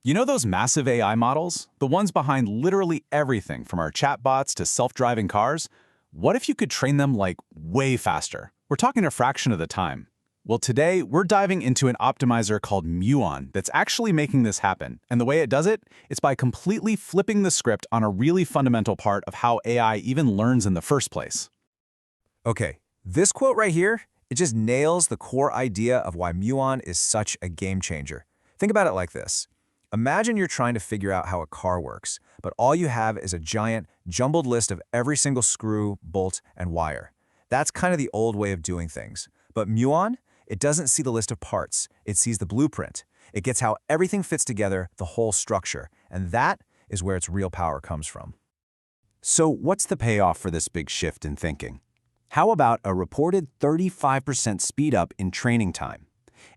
You know those massive AI models? The ones behind literally everything from our chatbots to self-driving cars? What if you could train them like way faster? We're talking a fraction of the time. Well, today we're diving into an optimizer called Muon that's actually making this happen. And the way it does it, it's by completely flipping the script on a really fundamental part of how AI even learns in the first place. Okay, this quote right here, it just nails the core idea of why Muon is such a game changer. Think about it like this. Imagine you're trying to figure out how a car works, but all you have is a giant, jumbled list of every single screw, bolt, and wire. That's kind of the old way of doing things. But Muon, it doesn't see the list of parts. It sees the blueprint. It gets how everything fits together, the whole structure. And that is where its real power comes from. So what's the payoff for this big shift in thinking? How about a reported 35% speed up in training time?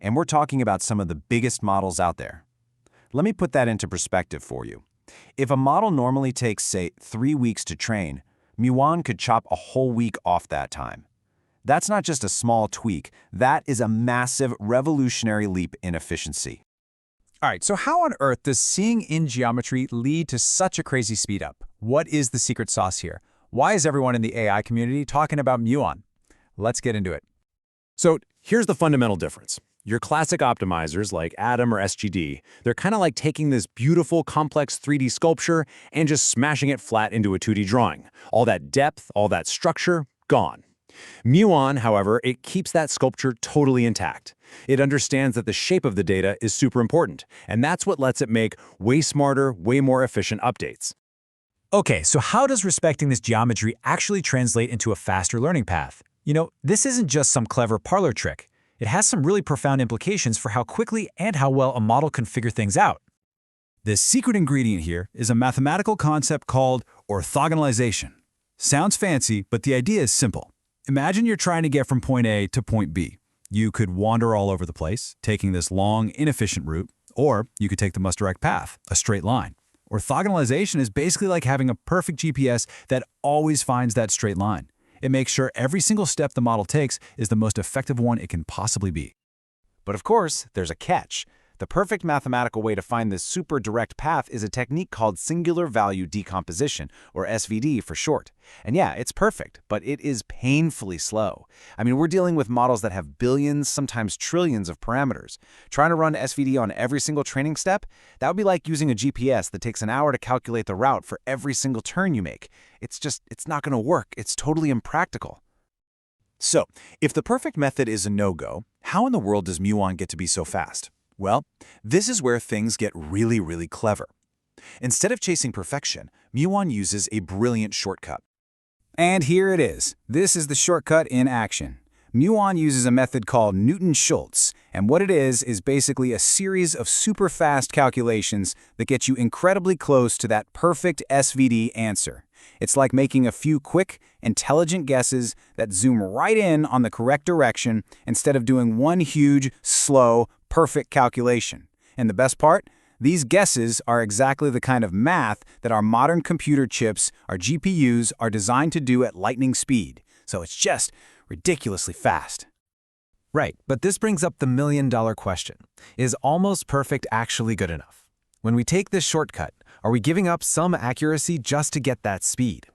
And we're talking about some of the biggest models out there. Let me put that into perspective for you. If a model normally takes, say, 3 weeks to train, Muon could chop a whole week off that time. That's not just a small tweak, that is a massive, revolutionary leap in efficiency. All right, so how on earth does seeing in geometry lead to such a crazy speed up? What is the secret sauce here? Why is everyone in the AI community talking about Muon? Let's get into it. So here's the fundamental difference. Your classic optimizers like Adam or SGD, they're kind of like taking this beautiful, complex 3D sculpture and just smashing it flat into a 2D drawing. All that depth, all that structure, gone. Muon, however, it keeps that sculpture totally intact. It understands that the shape of the data is super important, and that's what lets it make way smarter, way more efficient updates. Okay, so how does respecting this geometry actually translate into a faster learning path? You know, this isn't just some clever parlor trick. It has some really profound implications for how quickly and how well a model can figure things out. The secret ingredient here is a mathematical concept called orthogonalization. Sounds fancy, but the idea is simple. Imagine you're trying to get from point A to point B. You could wander all over the place, taking this long, inefficient route, or you could take the most direct path, a straight line. Orthogonalization is basically like having a perfect GPS that always finds that straight line. It makes sure every single step the model takes is the most effective one it can possibly be. But of course, there's a catch. The perfect mathematical way to find this super direct path is a technique called singular value decomposition, or SVD for short. And yeah, it's perfect, but it is painfully slow. I mean, we're dealing with models that have billions, sometimes trillions of parameters. Trying to run SVD on every single training step, that would be like using a GPS that takes an hour to calculate the route for every single turn you make. It's not going to work. It's totally impractical. So, if the perfect method is a no-go, how in the world does Muon get to be so fast? Well, this is where things get really, really clever. Instead of chasing perfection, Muon uses a brilliant shortcut. And here it is. This is the shortcut in action. Muon uses a method called Newton-Schulz, and what it is basically a series of super fast calculations that get you incredibly close to that perfect SVD answer. It's like making a few quick, intelligent guesses that zoom right in on the correct direction instead of doing one huge, slow, perfect calculation. And the best part? These guesses are exactly the kind of math that our modern computer chips, our GPUs, are designed to do at lightning speed. So it's just ridiculously fast. Right, but this brings up the million-dollar question. Is almost perfect actually good enough? When we take this shortcut, are we giving up some accuracy just to get that speed?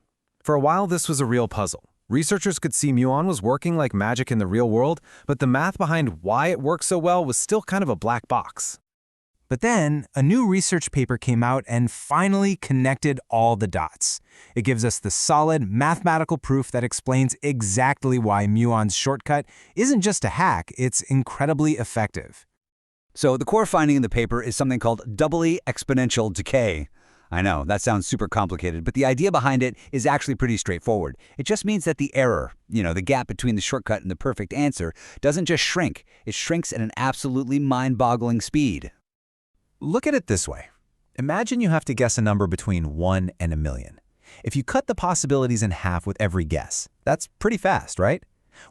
For a while, this was a real puzzle. Researchers could see Muon was working like magic in the real world, but the math behind why it works so well was still kind of a black box. But then, a new research paper came out and finally connected all the dots. It gives us the solid mathematical proof that explains exactly why Muon's shortcut isn't just a hack, it's incredibly effective. So the core finding in the paper is something called doubly exponential decay. I know, that sounds super complicated, but the idea behind it is actually pretty straightforward. It just means that the error, the gap between the shortcut and the perfect answer, doesn't just shrink. It shrinks at an absolutely mind-boggling speed. Look at it this way. Imagine you have to guess a number between 1 and a million. If you cut the possibilities in half with every guess, that's pretty fast, right?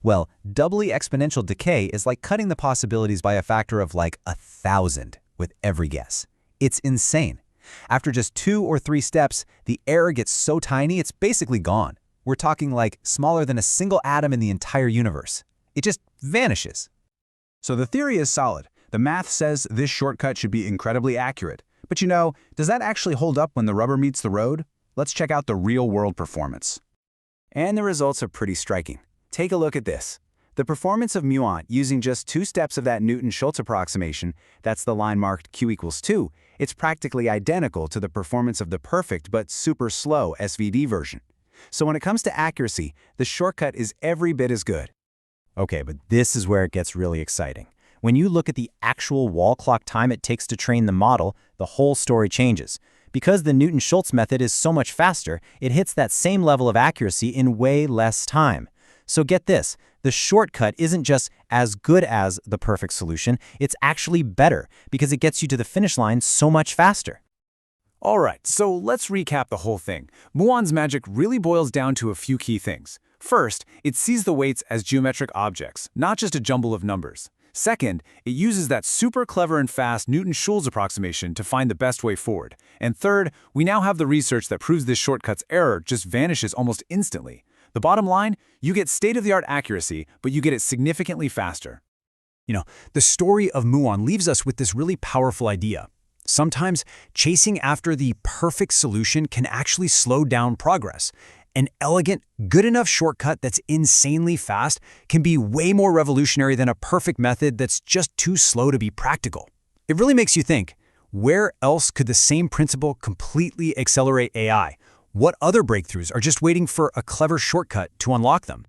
Well, doubly exponential decay is like cutting the possibilities by a factor of like 1,000 with every guess. It's insane. After just 2 or 3 steps, the error gets so tiny it's basically gone. We're talking like smaller than a single atom in the entire universe. It just vanishes. So the theory is solid. The math says this shortcut should be incredibly accurate. But you know, does that actually hold up when the rubber meets the road? Let's check out the real-world performance. And the results are pretty striking. Take a look at this. The performance of Muon using just 2 steps of that Newton-Schulz approximation, that's the line marked q equals 2, it's practically identical to the performance of the perfect but super slow SVD version. So when it comes to accuracy, the shortcut is every bit as good. Okay, but this is where it gets really exciting. When you look at the actual wall clock time it takes to train the model, the whole story changes. Because the Newton-Schulz method is so much faster, it hits that same level of accuracy in way less time. So get this, the shortcut isn't just as good as the perfect solution, it's actually better because it gets you to the finish line so much faster. All right, so let's recap the whole thing. Muon's magic really boils down to a few key things. First, it sees the weights as geometric objects, not just a jumble of numbers. Second, it uses that super clever and fast Newton-Schulz approximation to find the best way forward. And third, we now have the research that proves this shortcut's error just vanishes almost instantly. The bottom line, you get state-of-the-art accuracy, but you get it significantly faster. You know, the story of Muon leaves us with this really powerful idea. Sometimes chasing after the perfect solution can actually slow down progress. An elegant, good enough shortcut that's insanely fast can be way more revolutionary than a perfect method that's just too slow to be practical. It really makes you think, where else could the same principle completely accelerate AI? What other breakthroughs are just waiting for a clever shortcut to unlock them?